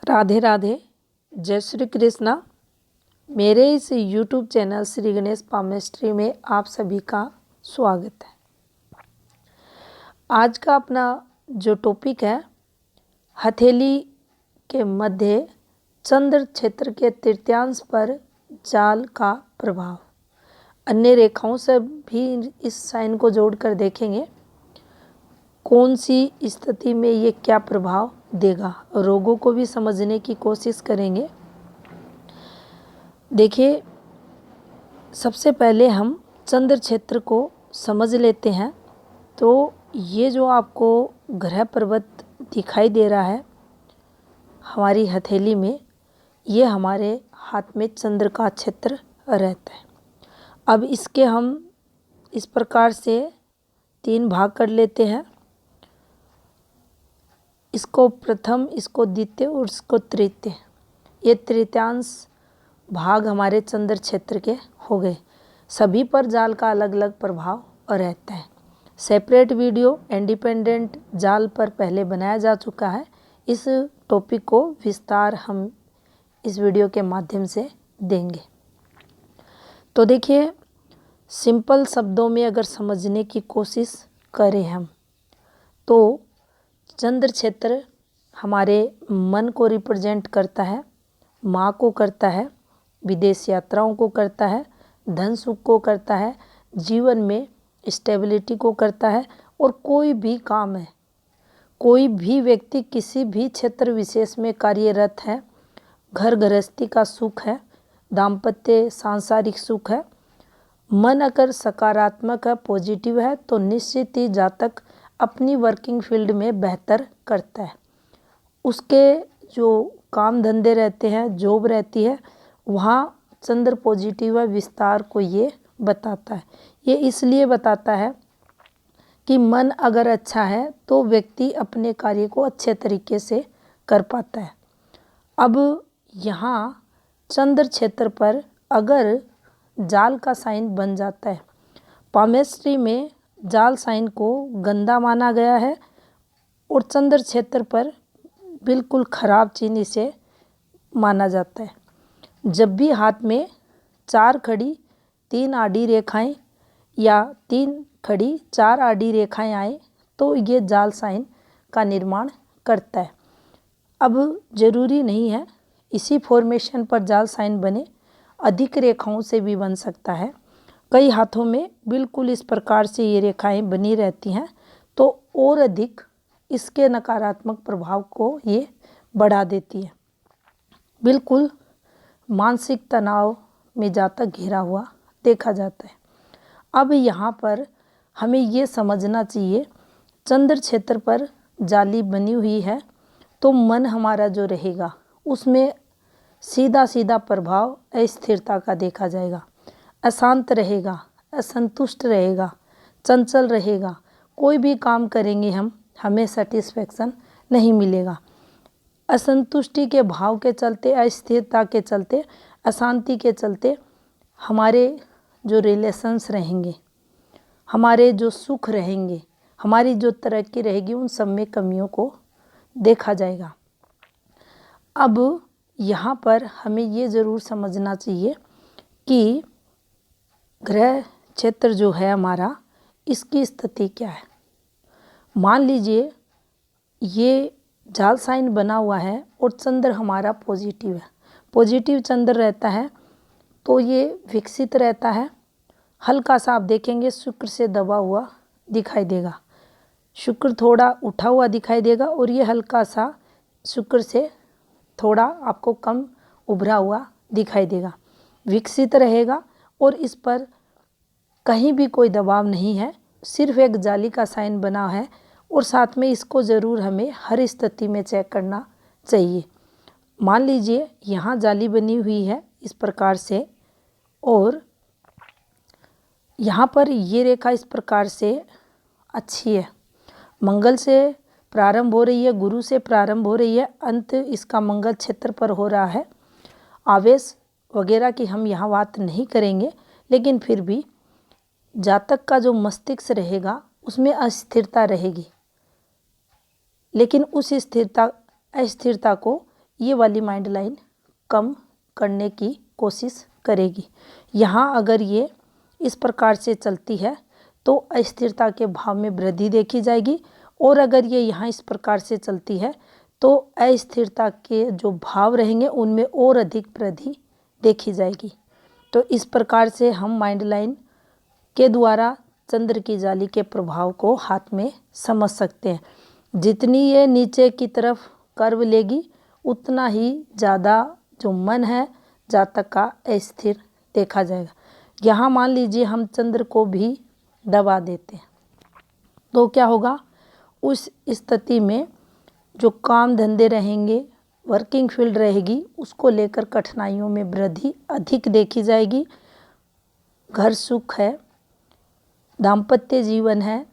राधे राधे, जय श्री कृष्णा। मेरे इस YouTube channel Shri Ganesh palmistry में आप सभी का स्वागत है। आज का अपना जो टॉपिक है, हथेली के मध्य चंद्र क्षेत्र के तृतीयांश पर जाल का प्रभाव। अन्य रेखाओं से भी इस साइन को जोड़कर देखेंगे कौन सी स्थिति में ये क्या प्रभाव देगा। रोगों को भी समझने की कोशिश करेंगे। देखिए, सबसे पहले हम चंद्र क्षेत्र को समझ लेते हैं। तो ये जो आपको ग्रह पर्वत दिखाई दे रहा है हमारी हथेली में, ये हमारे हाथ में चंद्र का क्षेत्र रहता है। अब इसके हम इस प्रकार से 3 भाग कर लेते हैं, इसको प्रथम, इसको द्वितीय और इसको तृतीय। ये तृतीयांश भाग हमारे चंद्र क्षेत्र के हो गए। सभी पर जाल का अलग अलग प्रभाव रहता है। सेपरेट वीडियो इंडिपेंडेंट जाल पर पहले बनाया जा चुका है। इस टॉपिक को विस्तार हम इस वीडियो के माध्यम से देंगे। तो देखिए, सिंपल शब्दों में अगर समझने की कोशिश करें हम, तो चंद्र क्षेत्र हमारे मन को रिप्रेजेंट करता है, माँ को करता है, विदेश यात्राओं को करता है, धन सुख को करता है, जीवन में स्टेबिलिटी को करता है। और कोई भी काम है, कोई भी व्यक्ति किसी भी क्षेत्र विशेष में कार्यरत है, घर गृहस्थी का सुख है, दाम्पत्य सांसारिक सुख है, मन अगर सकारात्मक है, पॉजिटिव है, तो निश्चित ही जातक अपनी वर्किंग फील्ड में बेहतर करता है। उसके जो काम धंधे रहते हैं, जॉब रहती है, वहाँ चंद्र पॉजिटिव है, विस्तार को ये बताता है। ये इसलिए बताता है कि मन अगर अच्छा है तो व्यक्ति अपने कार्य को अच्छे तरीके से कर पाता है। अब यहाँ चंद्र क्षेत्र पर अगर जाल का साइन बन जाता है, पामेस्ट्री में जाल साइन को गंदा माना गया है और चंद्र क्षेत्र पर बिल्कुल खराब चिन्ह इसे माना जाता है। जब भी हाथ में 4 खड़ी 3 आड़ी रेखाएं या 3 खड़ी 4 आड़ी रेखाएं आए तो ये जाल साइन का निर्माण करता है। अब जरूरी नहीं है इसी फॉर्मेशन पर जाल साइन बने, अधिक रेखाओं से भी बन सकता है। कई हाथों में बिल्कुल इस प्रकार से ये रेखाएं बनी रहती हैं, तो और अधिक इसके नकारात्मक प्रभाव को ये बढ़ा देती है। बिल्कुल मानसिक तनाव में जातक घिरा हुआ देखा जाता है। अब यहाँ पर हमें ये समझना चाहिए, चंद्र क्षेत्र पर जाली बनी हुई है तो मन हमारा जो रहेगा उसमें सीधा सीधा प्रभाव अस्थिरता का देखा जाएगा। अशांत रहेगा, असंतुष्ट रहेगा, चंचल रहेगा। कोई भी काम करेंगे हम, हमें सेटिस्फेक्शन नहीं मिलेगा। असंतुष्टि के भाव के चलते, अस्थिरता के चलते, अशांति के चलते हमारे जो रिलेशंस रहेंगे, हमारे जो सुख रहेंगे, हमारी जो तरक्की रहेगी, उन सब में कमियों को देखा जाएगा। अब यहाँ पर हमें ये ज़रूर समझना चाहिए कि ग्रह क्षेत्र जो है हमारा, इसकी स्थिति क्या है। मान लीजिए ये जाल साइन बना हुआ है और चंद्र हमारा पॉजिटिव है, पॉजिटिव चंद्र रहता है तो ये विकसित रहता है। हल्का सा आप देखेंगे शुक्र से दबा हुआ दिखाई देगा, शुक्र थोड़ा उठा हुआ दिखाई देगा और ये हल्का सा शुक्र से थोड़ा आपको कम उभरा हुआ दिखाई देगा। विकसित रहेगा और इस पर कहीं भी कोई दबाव नहीं है, सिर्फ एक जाली का साइन बना है। और साथ में इसको ज़रूर हमें हर स्थिति में चेक करना चाहिए। मान लीजिए यहाँ जाली बनी हुई है इस प्रकार से, और यहाँ पर ये रेखा इस प्रकार से अच्छी है, मंगल से प्रारंभ हो रही है, गुरु से प्रारंभ हो रही है, अंत इसका मंगल क्षेत्र पर हो रहा है। आवेश वगैरह की हम यहाँ बात नहीं करेंगे, लेकिन फिर भी जातक का जो मस्तिष्क रहेगा उसमें अस्थिरता रहेगी, लेकिन उस अस्थिरता को ये वाली माइंड लाइन कम करने की कोशिश करेगी। यहाँ अगर ये इस प्रकार से चलती है तो अस्थिरता के भाव में वृद्धि देखी जाएगी, और अगर ये यहाँ इस प्रकार से चलती है तो अस्थिरता के जो भाव रहेंगे उनमें और अधिक वृद्धि देखी जाएगी। तो इस प्रकार से हम माइंड लाइन के द्वारा चंद्र की जाली के प्रभाव को हाथ में समझ सकते हैं। जितनी ये नीचे की तरफ कर्व लेगी उतना ही ज़्यादा जो मन है जातक का अस्थिर देखा जाएगा। यहाँ मान लीजिए हम चंद्र को भी दबा देते हैं तो क्या होगा, उस स्थिति में जो काम धंधे रहेंगे, वर्किंग फील्ड रहेगी, उसको लेकर कठिनाइयों में वृद्धि अधिक देखी जाएगी। घर सुख है, दाम्पत्य जीवन है,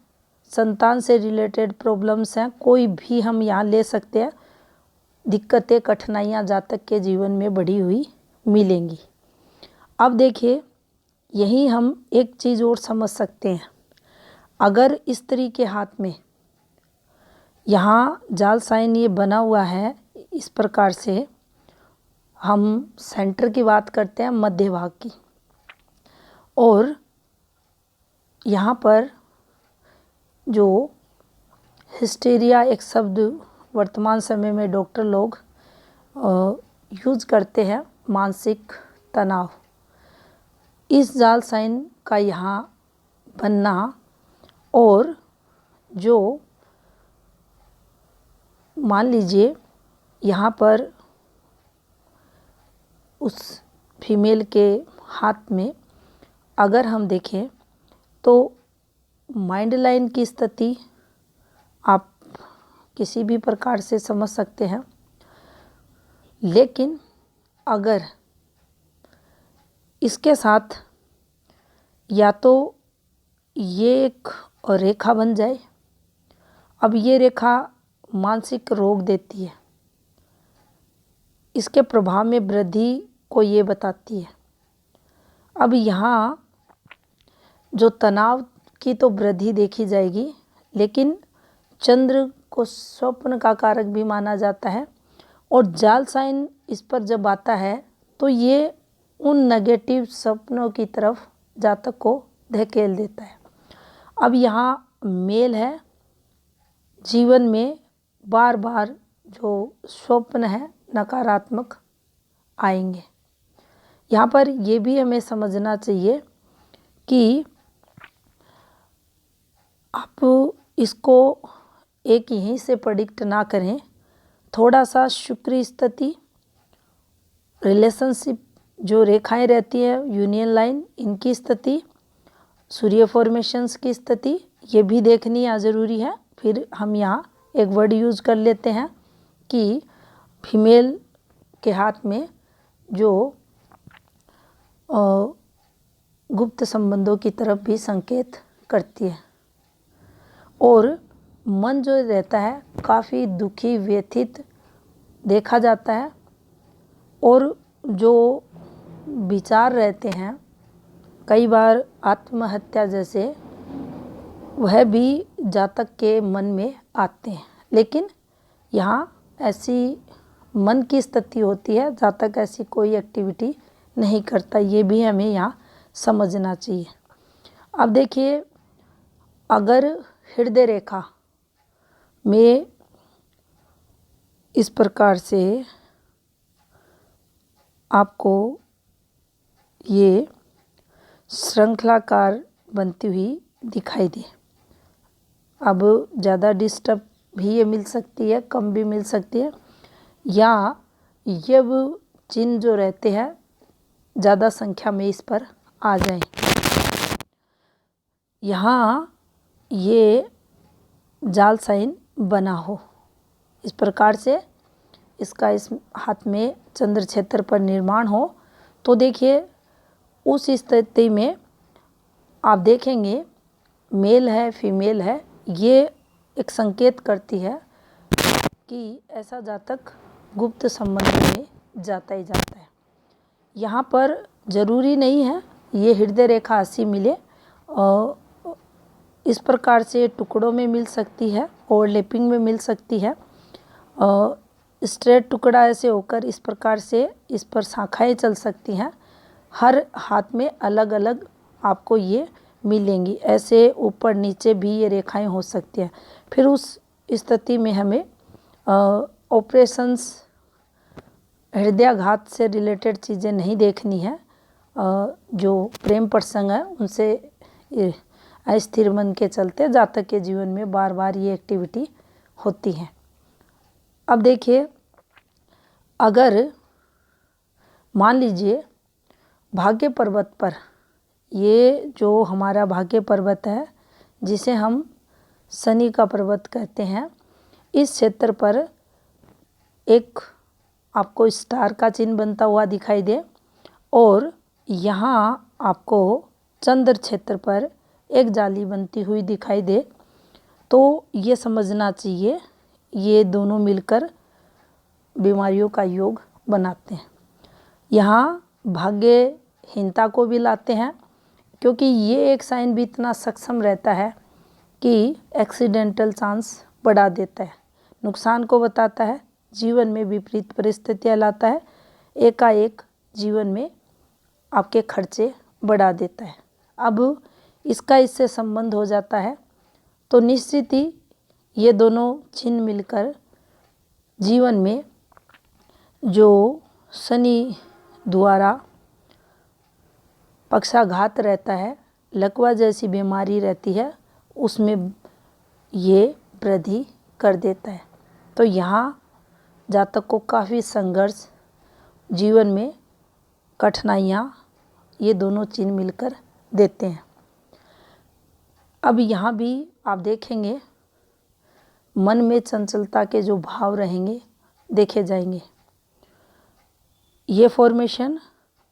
संतान से रिलेटेड प्रॉब्लम्स हैं, कोई भी हम यहाँ ले सकते हैं, दिक्कतें कठिनाइयाँ जातक के जीवन में बढ़ी हुई मिलेंगी। अब देखिए यही हम एक चीज़ और समझ सकते हैं, अगर स्त्री के हाथ में यहाँ जाल साइन ये बना हुआ है इस प्रकार से, हम सेंटर की बात करते हैं, मध्य भाग की, और यहाँ पर जो हिस्टीरिया एक शब्द वर्तमान समय में डॉक्टर लोग यूज करते हैं, मानसिक तनाव, इस जाल साइन का यहाँ बनना, और जो मान लीजिए यहाँ पर उस फीमेल के हाथ में अगर हम देखें तो माइंड लाइन की स्थिति आप किसी भी प्रकार से समझ सकते हैं, लेकिन अगर इसके साथ या तो ये एक रेखा बन जाए, अब ये रेखा मानसिक रोग देती है, इसके प्रभाव में वृद्धि को ये बताती है। अब यहाँ जो तनाव की तो वृद्धि देखी जाएगी, लेकिन चंद्र को स्वप्न का कारक भी माना जाता है, और जाल साइन इस पर जब आता है तो ये उन नेगेटिव सपनों की तरफ जातक को धकेल देता है। अब यहाँ मेल है, जीवन में बार बार जो स्वप्न है नकारात्मक आएंगे। यहाँ पर ये भी हमें समझना चाहिए कि आप इसको एक यहीं से प्रेडिक्ट ना करें, थोड़ा सा शुक्र स्थिति, रिलेशनशिप जो रेखाएं रहती है, यूनियन लाइन, इनकी स्थिति, सूर्य फॉर्मेशंस की स्थिति, ये भी देखनी यहाँ ज़रूरी है। फिर हम यहाँ एक वर्ड यूज़ कर लेते हैं कि फीमेल के हाथ में जो गुप्त संबंधों की तरफ भी संकेत करती है, और मन जो रहता है काफ़ी दुखी व्यथित देखा जाता है, और जो विचार रहते हैं कई बार आत्महत्या जैसे, वह भी जातक के मन में आते हैं। लेकिन यहाँ ऐसी मन की स्थिति होती है, जातक ऐसी कोई एक्टिविटी नहीं करता, ये भी हमें यहाँ समझना चाहिए। अब देखिए अगर हृदय रेखा में इस प्रकार से आपको ये श्रृंखलाकार बनती हुई दिखाई दे, अब ज़्यादा डिस्टर्ब भी ये मिल सकती है, कम भी मिल सकती है, या ये चिन्ह जो रहते हैं ज़्यादा संख्या में इस पर आ जाएं। यहाँ ये जाल साइन बना हो इस प्रकार से, इसका इस हाथ में चंद्र क्षेत्र पर निर्माण हो, तो देखिए उस स्थिति में आप देखेंगे मेल है फीमेल है, ये एक संकेत करती है कि ऐसा जातक गुप्त संबंध में जाता ही जाता है। यहाँ पर ज़रूरी नहीं है ये हृदय रेखा 80 मिले, और इस प्रकार से टुकड़ों में मिल सकती है, ओवरलैपिंग में मिल सकती है, स्ट्रेट टुकड़ा ऐसे होकर इस प्रकार से इस पर शाखाएं चल सकती हैं। हर हाथ में अलग अलग आपको ये मिलेंगी। ऐसे ऊपर नीचे भी ये रेखाएं हो सकती हैं। फिर उस स्थिति में हमें ऑपरेशंस हृदयाघात से रिलेटेड चीज़ें नहीं देखनी है। जो प्रेम प्रसंग है उनसे अस्थिर मन के चलते जातक के जीवन में बार बार ये एक्टिविटी होती है। अब देखिए, अगर मान लीजिए भाग्य पर्वत पर, ये जो हमारा भाग्य पर्वत है जिसे हम शनि का पर्वत कहते हैं, इस क्षेत्र पर एक आपको स्टार का चिन्ह बनता हुआ दिखाई दे और यहाँ आपको चंद्र क्षेत्र पर एक जाली बनती हुई दिखाई दे, तो ये समझना चाहिए ये दोनों मिलकर बीमारियों का योग बनाते हैं। यहाँ भाग्यहीनता को भी लाते हैं, क्योंकि ये एक साइन भी इतना सक्षम रहता है कि एक्सीडेंटल चांस बढ़ा देता है, नुकसान को बताता है, जीवन में विपरीत परिस्थितियाँ लाता है, एकाएक जीवन में आपके खर्चे बढ़ा देता है। अब इसका इससे संबंध हो जाता है तो निश्चित ही ये दोनों चिन्ह मिलकर जीवन में जो शनि द्वारा पक्षाघात रहता है, लकवा जैसी बीमारी रहती है, उसमें ये वृद्धि कर देता है। तो यहाँ जातक को काफ़ी संघर्ष, जीवन में कठिनाइयाँ ये दोनों चिन्ह मिलकर देते हैं। अब यहाँ भी आप देखेंगे मन में चंचलता के जो भाव रहेंगे देखे जाएंगे। ये फॉर्मेशन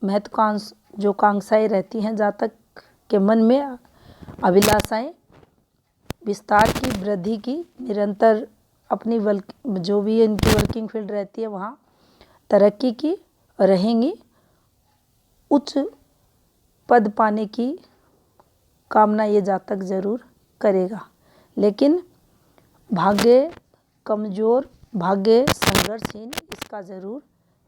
महत्वाकांक्षा जो कांक्षाएँ रहती हैं जातक के मन में, अभिलाषाएं विस्तार की, वृद्धि की, निरंतर अपनी जो भी इनकी वर्किंग फील्ड रहती है वहाँ तरक्की की रहेंगी, उच्च पद पाने की कामना ये जातक जरूर करेगा। लेकिन भाग्य कमज़ोर, भाग्य संघर्षहीन इसका ज़रूर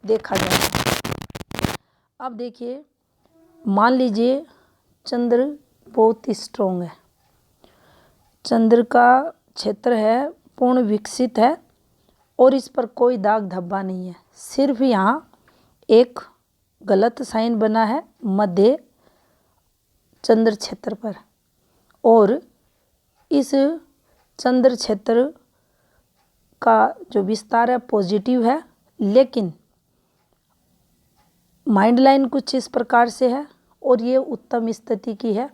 देखा जाएगा। अब देखिए, मान लीजिए चंद्र बहुत स्ट्रोंग है, चंद्र का क्षेत्र है पूर्ण विकसित है और इस पर कोई दाग धब्बा नहीं है, सिर्फ यहाँ एक गलत साइन बना है मध्य चंद्र क्षेत्र पर, और इस चंद्र क्षेत्र का जो विस्तार है पॉजिटिव है, लेकिन माइंड लाइन कुछ इस प्रकार से है और ये उत्तम स्थिति की है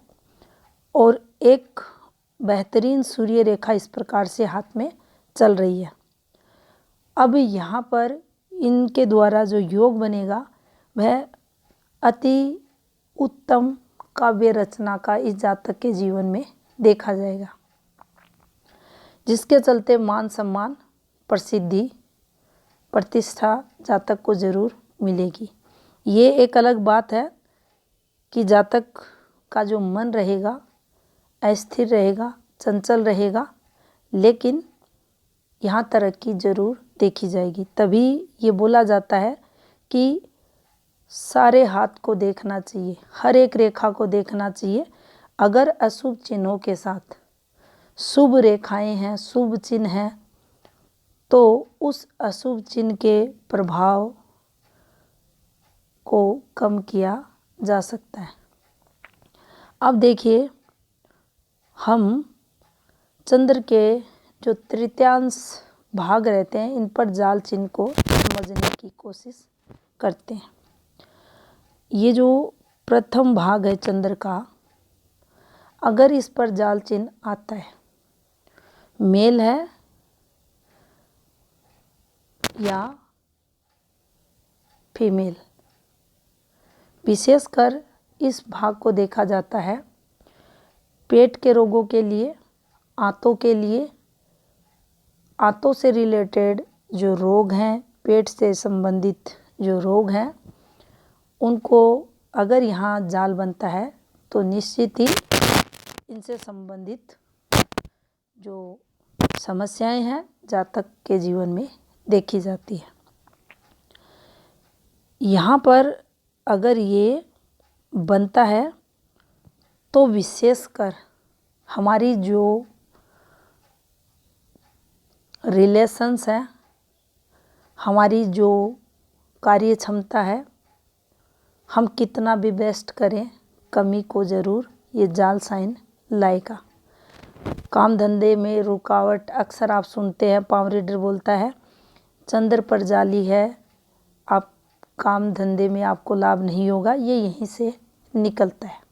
और एक बेहतरीन सूर्य रेखा इस प्रकार से हाथ में चल रही है। अब यहाँ पर इनके द्वारा जो योग बनेगा वह अति उत्तम काव्य रचना का इस जातक के जीवन में देखा जाएगा, जिसके चलते मान सम्मान, प्रसिद्धि, प्रतिष्ठा जातक को जरूर मिलेगी। ये एक अलग बात है कि जातक का जो मन रहेगा अस्थिर रहेगा, चंचल रहेगा, लेकिन यहाँ तरक्की जरूर देखी जाएगी। तभी ये बोला जाता है कि सारे हाथ को देखना चाहिए, हर एक रेखा को देखना चाहिए। अगर अशुभ चिन्हों के साथ शुभ रेखाएं हैं, शुभ चिन्ह हैं, तो उस अशुभ चिन्ह के प्रभाव को कम किया जा सकता है। अब देखिए, हम चंद्र के जो तृतीयांश भाग रहते हैं इन पर जाल चिन्ह को समझने की कोशिश करते हैं। ये जो प्रथम भाग है चंद्र का, अगर इस पर जाल चिन्ह आता है, मेल है या फीमेल, विशेषकर इस भाग को देखा जाता है पेट के रोगों के लिए, आंतों के लिए, आंतों से रिलेटेड जो रोग हैं, पेट से संबंधित जो रोग हैं, उनको अगर यहाँ जाल बनता है तो निश्चित ही इनसे संबंधित जो समस्याएं हैं जातक के जीवन में देखी जाती है। यहाँ पर अगर ये बनता है तो विशेषकर हमारी जो रिलेशंस है, हमारी जो कार्य क्षमता है, हम कितना भी बेस्ट करें, कमी को ज़रूर ये जाल साइन लाएगा। काम धंधे में रुकावट अक्सर आप सुनते हैं, पावर रीडर बोलता है चंद्र पर जाली है, आप काम धंधे में आपको लाभ नहीं होगा, ये यहीं से निकलता है।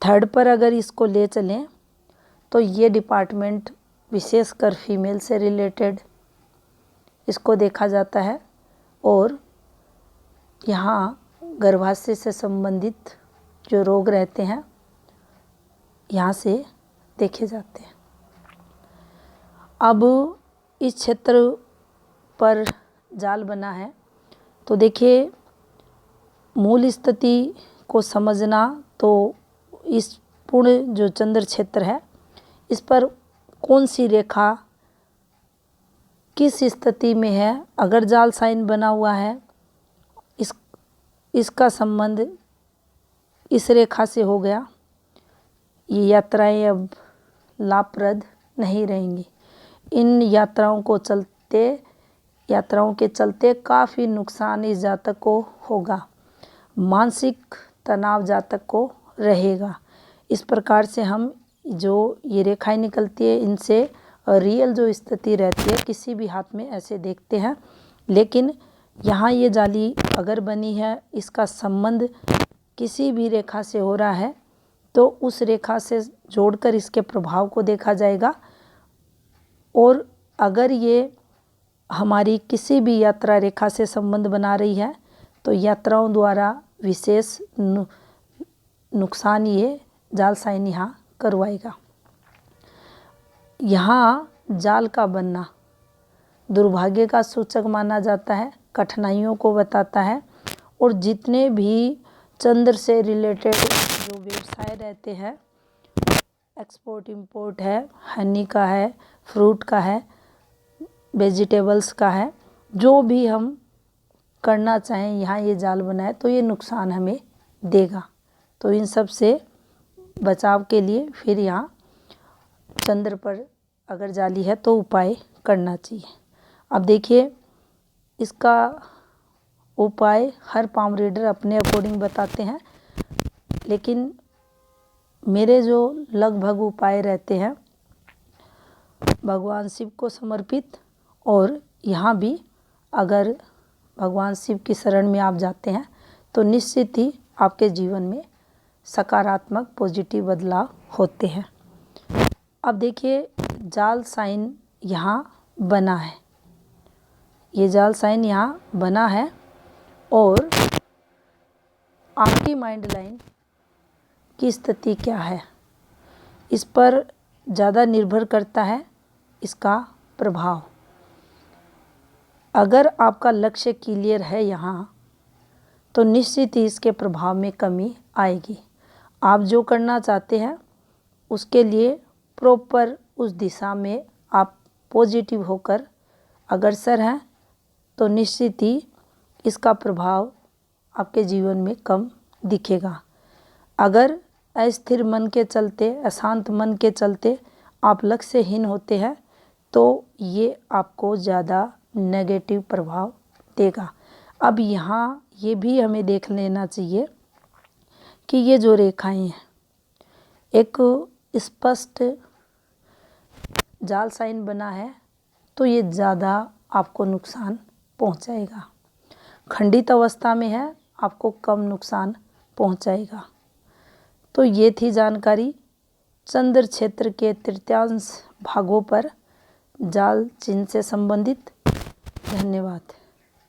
थर्ड पर अगर इसको ले चलें तो ये डिपार्टमेंट विशेषकर फीमेल से रिलेटेड इसको देखा जाता है और यहाँ गर्भाशय से संबंधित जो रोग रहते हैं यहाँ से देखे जाते हैं। अब इस क्षेत्र पर जाल बना है तो देखिए मूल स्थिति को समझना, तो इस पूर्ण जो चंद्र क्षेत्र है इस पर कौन सी रेखा किस स्थिति में है, अगर जाल साइन बना हुआ है इसका संबंध इस रेखा से हो गया, ये यात्राएं अब लाभप्रद नहीं रहेंगी। इन यात्राओं के चलते काफ़ी नुकसान इस जातक को होगा, मानसिक तनाव जातक को रहेगा। इस प्रकार से हम जो ये रेखाएं निकलती है इनसे रियल जो स्थिति रहती है किसी भी हाथ में ऐसे देखते हैं, लेकिन यहाँ ये जाली अगर बनी है इसका संबंध किसी भी रेखा से हो रहा है तो उस रेखा से जोड़कर इसके प्रभाव को देखा जाएगा। और अगर ये हमारी किसी भी यात्रा रेखा से संबंध बना रही है तो यात्राओं द्वारा विशेष नुकसान ये जाल साइन यहाँ करवाएगा। यहाँ जाल का बनना दुर्भाग्य का सूचक माना जाता है, कठिनाइयों को बताता है और जितने भी चंद्र से रिलेटेड जो व्यवसाय रहते हैं, एक्सपोर्ट इंपोर्ट है, हनी का है, फ्रूट का है, वेजिटेबल्स का है, जो भी हम करना चाहें यहाँ ये जाल बनाए तो ये नुकसान हमें देगा। तो इन सब से बचाव के लिए फिर यहाँ चंद्र पर अगर जाली है तो उपाय करना चाहिए। अब देखिए इसका उपाय हर पाम रीडर अपने अकॉर्डिंग बताते हैं, लेकिन मेरे जो लगभग उपाय रहते हैं भगवान शिव को समर्पित, और यहाँ भी अगर भगवान शिव की शरण में आप जाते हैं तो निश्चित ही आपके जीवन में सकारात्मक पॉजिटिव बदलाव होते हैं। अब देखिए जाल साइन यहाँ बना है, ये जाल साइन यहाँ बना है और आपकी माइंड लाइन की स्थिति क्या है इस पर ज़्यादा निर्भर करता है इसका प्रभाव। अगर आपका लक्ष्य क्लियर है यहाँ तो निश्चित ही इसके प्रभाव में कमी आएगी। आप जो करना चाहते हैं उसके लिए प्रॉपर उस दिशा में आप पॉजिटिव होकर अग्रसर हैं तो निश्चित ही इसका प्रभाव आपके जीवन में कम दिखेगा। अगर अस्थिर मन के चलते, अशांत मन के चलते आप लक्ष्यहीन होते हैं तो ये आपको ज़्यादा नेगेटिव प्रभाव देगा। अब यहाँ ये भी हमें देख लेना चाहिए कि ये जो रेखाएं हैं एक स्पष्ट जाल साइन बना है तो ये ज़्यादा आपको नुकसान पहुंचाएगा, खंडित अवस्था में है आपको कम नुकसान पहुंचाएगा। तो ये थी जानकारी चंद्र क्षेत्र के तृतीयांश भागों पर जाल चिन्ह से संबंधित। धन्यवाद।